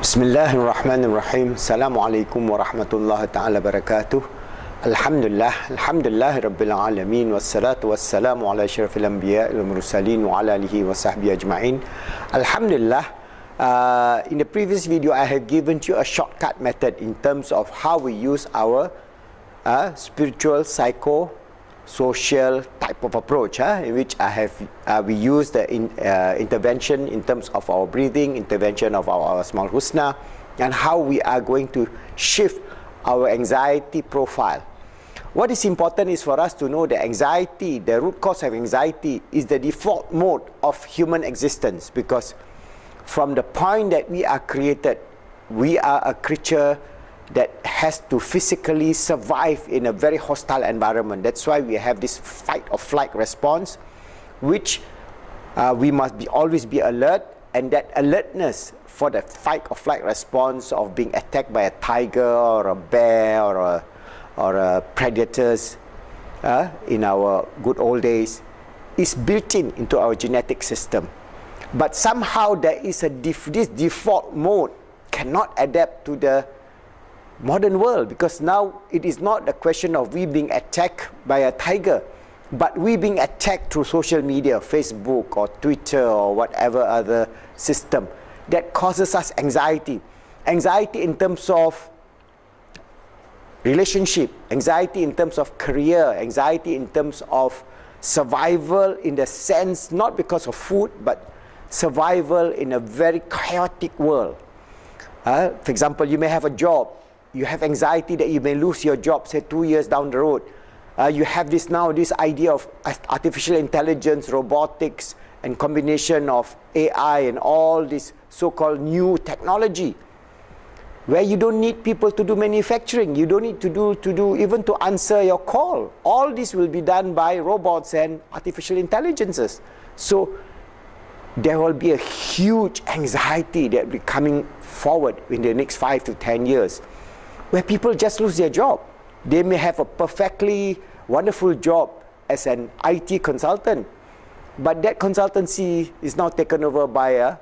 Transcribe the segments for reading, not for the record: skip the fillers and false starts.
Bismillahirrahmanirrahim. Assalamualaikum warahmatullahi ta'ala barakatuh. Alhamdulillah Rabbil Alamin. Wassalatu wassalamu ala syarafil anbiya wal mursalin wa ala alihi wa sahbihi ajma'in. Alhamdulillah, in the previous video I have given you a shortcut method in terms of how we use our spiritual, social type of approach, in which we use the intervention in terms of our breathing, intervention of our Asmaul Husna, and how we are going to shift our anxiety profile. What is important is for us to know that anxiety, the root cause of anxiety, is the default mode of human existence, because from the point that we are created, we are a creature that has to physically survive in a very hostile environment. That's why we have this fight or flight response, which we must always be alert, and that alertness for the fight or flight response of being attacked by a tiger or a bear or a predators in our good old days is built into our genetic system. But somehow there is this default mode cannot adapt to the modern world, because now it is not a question of we being attacked by a tiger, but we being attacked through social media, Facebook or Twitter or whatever other system that causes us anxiety. Anxiety in terms of relationship, anxiety in terms of career, anxiety in terms of survival, in the sense not because of food, but survival in a very chaotic world. For example, you may have a job. You have anxiety that you may lose your job, say 2 years down the road. You have this idea of artificial intelligence, robotics, and combination of AI and all this so-called new technology, where you don't need people to do manufacturing. You don't need to do even to answer your call. All this will be done by robots and artificial intelligences. So there will be a huge anxiety that will be coming forward in the next 5 to 10 years. Where people just lose their job. They may have a perfectly wonderful job as an IT consultant, but that consultancy is now taken over by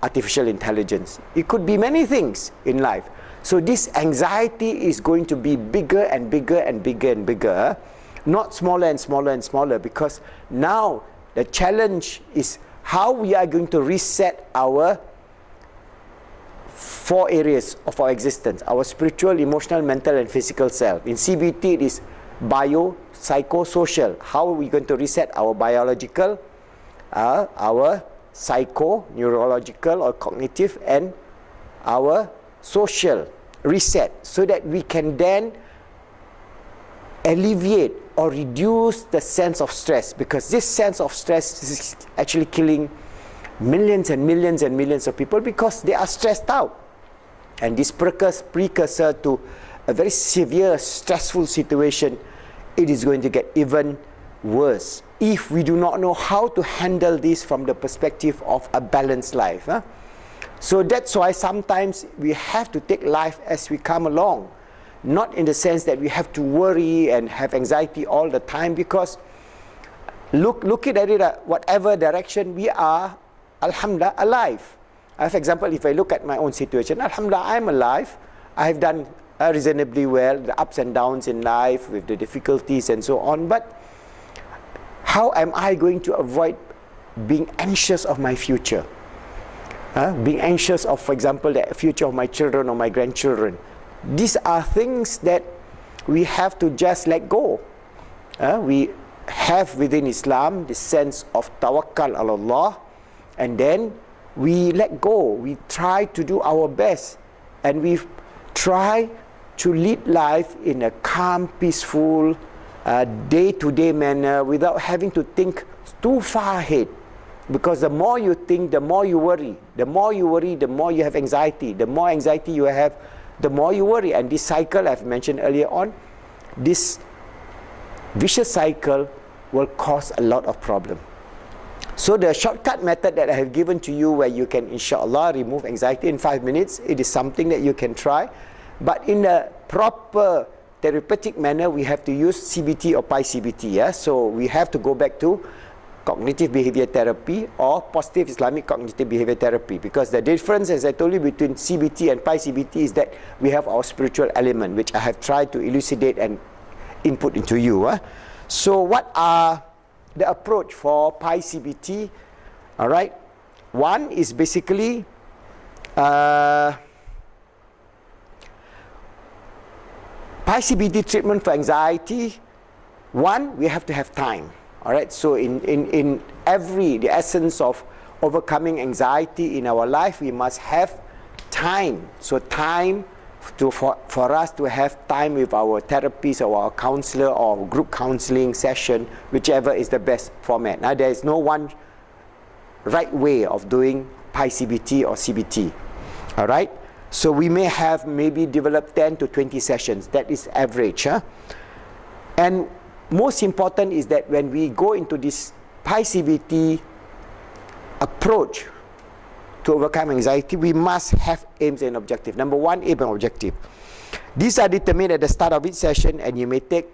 artificial intelligence. It could be many things in life. So this anxiety is going to be bigger and bigger and bigger and bigger, not smaller and smaller and smaller, because now the challenge is how we are going to reset our 4 areas of our existence: our spiritual, emotional, mental, and physical self. In CBT, it is bio, psycho, social. How are we going to reset our biological, our psycho, neurological or cognitive, and our social reset, so that we can then alleviate or reduce the sense of stress, because this sense of stress is actually killing millions and millions and millions of people because they are stressed out. And this precursor to a very severe, stressful situation, it is going to get even worse if we do not know how to handle this from the perspective of a balanced life. So that's why sometimes we have to take life as we come along, not in the sense that we have to worry and have anxiety all the time, because looking at it, whatever direction we are, alhamdulillah, alive. For example, if I look at my own situation, alhamdulillah, I'm alive. I have done reasonably well, the ups and downs in life with the difficulties and so on. But how am I going to avoid being anxious of my future? Being anxious of, for example, the future of my children or my grandchildren. These are things that we have to just let go. We have within Islam this sense of tawakkal ala Allah, and then we let go. We try to do our best, and we try to lead life in a calm, peaceful, day-to-day manner without having to think too far ahead. Because the more you think, the more you worry. The more you worry, the more you have anxiety. The more anxiety you have, the more you worry. And this cycle I've mentioned earlier on, this vicious cycle will cause a lot of problem. So the shortcut method that I have given to you, where you can inshallah remove anxiety in 5 minutes, it is something that you can try. But in a proper therapeutic manner, we have to use CBT or Pi-CBT. So we have to go back to cognitive behavior therapy or positive Islamic cognitive behavior therapy, because the difference, as I told you, between CBT and Pi-CBT is that we have our spiritual element, which I have tried to elucidate and input into you. So what are the approach for Pi-CBT? All right, one is basically Pi-CBT treatment for anxiety. One, we have to have time. All right, so in the essence of overcoming anxiety in our life, we must have time. So time for us to have time with our therapist or our counselor or group counseling session, whichever is the best format. Now, there is no one right way of doing Pi-CBT or CBT. All right, so we may have maybe develop 10 to 20 sessions. That is average. And most important is that when we go into this Pi-CBT approach to overcome anxiety, we must have aims and objectives. Number one, aim and objective. These are determined at the start of each session, and you may take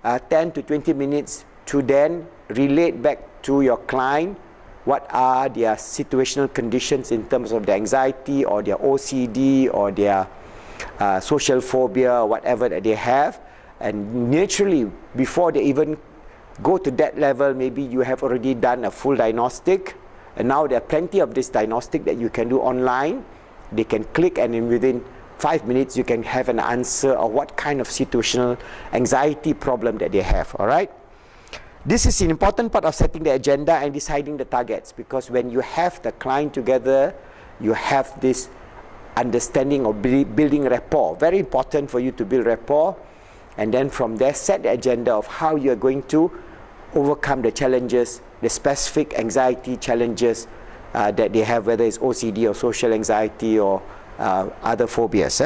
10 to 20 minutes to then relate back to your client what are their situational conditions in terms of their anxiety or their OCD or their social phobia or whatever that they have. And naturally, before they even go to that level, maybe you have already done a full diagnostic, and now there are plenty of this diagnostic that you can do online. They can click, and within 5 minutes you can have an answer of what kind of situational anxiety problem that they have. All right, this is an important part of setting the agenda and deciding the targets, because when you have the client together, you have this understanding of building rapport. Very important for you to build rapport. And then from there, set the agenda of how you are going to overcome the challenges, the specific anxiety challenges that they have, whether it's OCD or social anxiety or other phobias.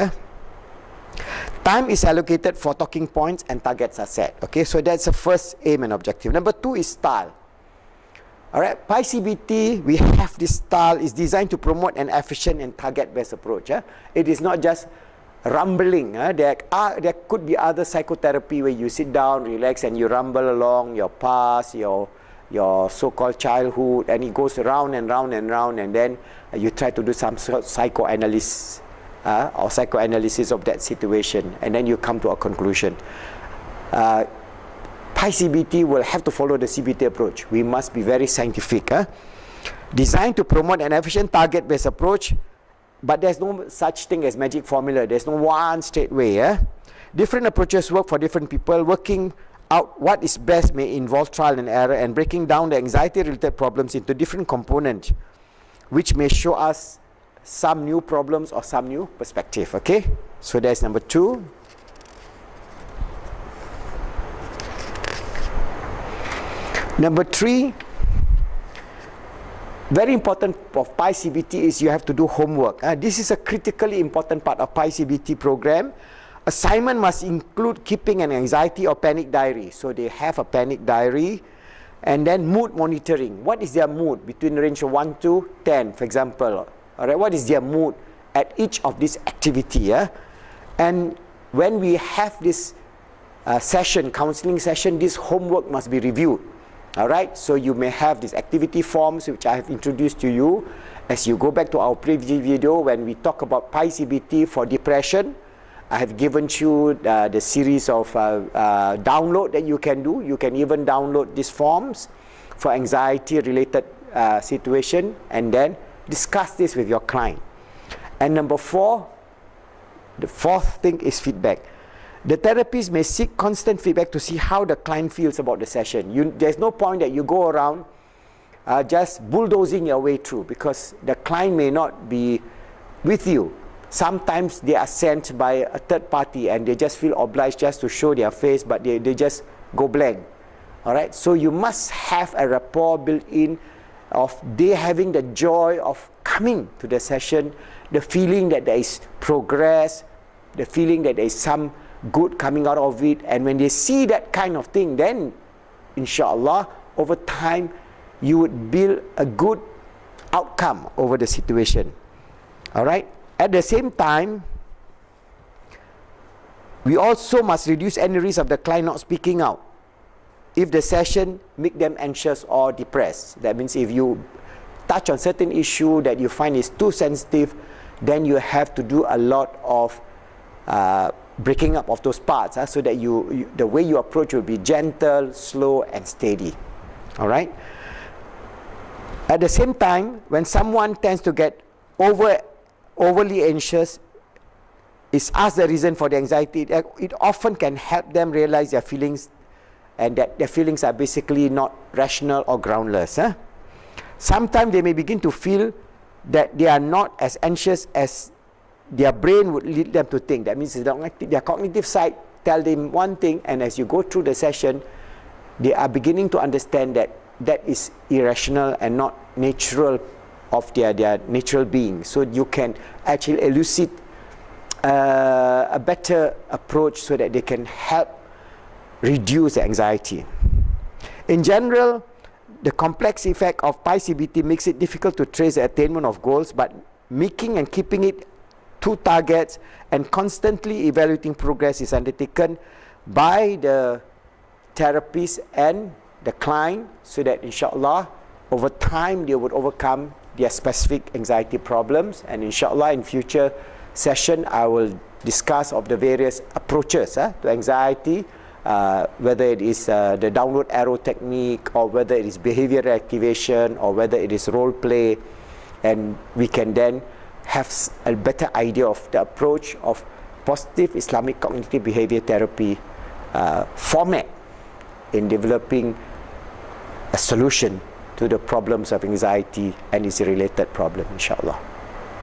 Time is allocated for talking points and targets are set. Okay, so that's the first aim and objective. Number two is style. All right, Pi-CBT, we have this style, is designed to promote an efficient and target-based approach. It is not just rumbling. There could be other psychotherapy where you sit down, relax, and you rumble along your past, your so-called childhood, and it goes round and round and round, and then you try to do some sort of psychoanalysis of that situation, and then you come to a conclusion. Pi-CBT will have to follow the CBT approach. We must be very scientific. Designed to promote an efficient target-based approach, but there's no such thing as magic formula. There's no one straight way. Different approaches work for different people. Working out what is best may involve trial and error, and breaking down the anxiety-related problems into different components, which may show us some new problems or some new perspective. Okay, so that's number two. Number three, very important of Pi-CBT is you have to do homework. This is a critically important part of Pi-CBT program. Assignment must include keeping an anxiety or panic diary. So they have a panic diary. And then mood monitoring. What is their mood between range of 1 to 10, for example? All right, what is their mood at each of this activity? And when we have this counseling session, this homework must be reviewed. All right, so you may have these activity forms which I have introduced to you. As you go back to our previous video when we talk about Pi-CBT for depression, I have given you the series of download that you can do. You can even download these forms for anxiety-related situation, and then discuss this with your client. And number four, the fourth thing is feedback. The therapist may seek constant feedback to see how the client feels about the session. There's no point that you go around just bulldozing your way through, because the client may not be with you. Sometimes they are sent by a third party and they just feel obliged just to show their face, but they just go blank. All right, so you must have a rapport built in of they having the joy of coming to the session, the feeling that there is progress, the feeling that there is some good coming out of it. And when they see that kind of thing, then inshallah over time you would build a good outcome over the situation. All right, at the same time, we also must reduce any risk of the client not speaking out if the session make them anxious or depressed. That means if you touch on certain issue that you find is too sensitive, then you have to do a lot of breaking up of those parts, so that the way you approach will be gentle, slow, and steady. All right. At the same time, when someone tends to get overly anxious, is asked the reason for the anxiety, it often can help them realize their feelings, and that their feelings are basically not rational or groundless. Sometimes they may begin to feel that they are not as anxious as their brain would lead them to think. That means their cognitive side tell them one thing, and as you go through the session, they are beginning to understand that that is irrational and not natural of their natural being. So you can actually elucidate a better approach so that they can help reduce the anxiety. In general, the complex effect of Pi-CBT makes it difficult to trace the attainment of goals, but making and keeping it to targets and constantly evaluating progress is undertaken by the therapist and the client, so that inshallah over time they would overcome their specific anxiety problems. And inshallah in future session I will discuss of the various approaches to anxiety, whether it is the downward arrow technique, or whether it is behavioral activation, or whether it is role play, and we can then have a better idea of the approach of positive Islamic cognitive behavior therapy format in developing a solution to the problems of anxiety and its related problem, inshallah.